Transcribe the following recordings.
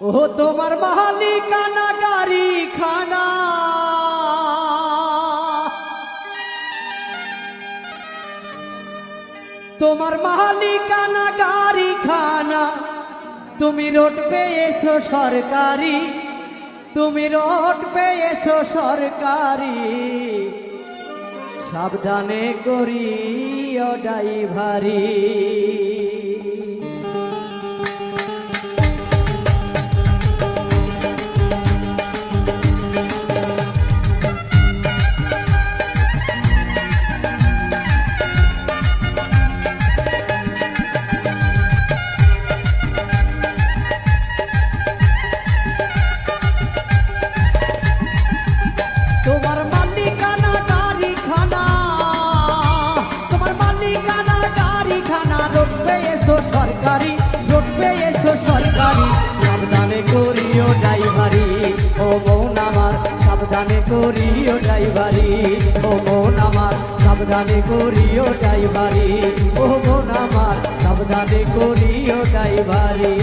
ও তোমার মালিকানা গাড়ি খানা, তোমার মালিকানা গাড়ি খানা, তুমি রোড পেয়েছো সরকারি, তুমি রোড পেয়েছো সরকারি, সাবধানে করিও ড্রাইভারি। তোমার মালিকানা গাড়ি খানা, তোমার মালিকানা গাড়ি খানা, রোড পেয়েছো সরকারি, রোড পেয়েছো সরকারি, সাবধানে করিও ড্রাইভারি। ও মন আমার সাবধানে করিও ড্রাইভারি, ও মন আমার সাবধানে করিও ড্রাইভারি, ও মন আমার সাবধানে করিও ড্রাইভারি।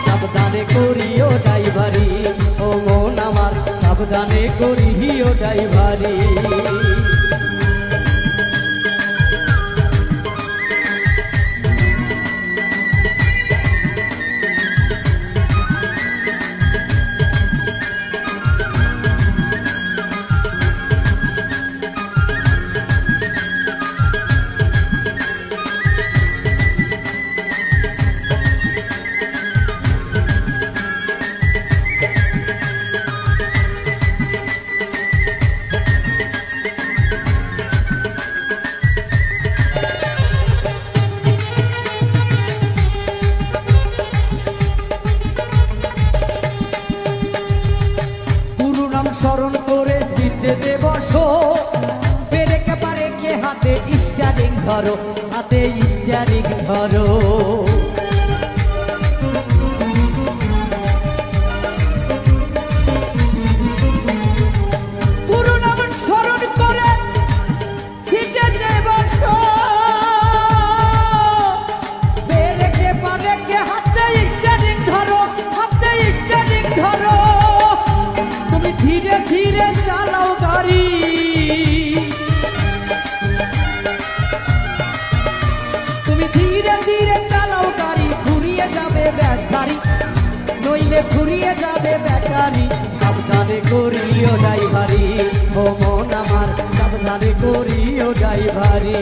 সাবধানে করিও ড্রাইভারি, ও মন আমার সাবধানে করিও ড্রাইভারি। স্মরণ করে সিটে বসো, ব্রেক পারে কে হাতে স্টিয়ারিং ধরো, হাতে স্টিয়ারিং ধরো। পুরো নাম স্মরণ করে সিটে বসো, ব্রেক পারে কে হাতে স্টিয়ারিং ধরো, হাতে স্টিয়ারিং ধরো। ধীরে ধীরে চালাও গাড়ি, তুমি ধীরে ধীরে চালাও গাড়ি, ঘুরিয়ে যাবে ব্যাটারি, নইলে ঘুরিয়ে যাবে ব্যাটারি। সাবধানে করিও ড্রাইভারি, ও মন আমার সাবধানে করিও ড্রাইভারি।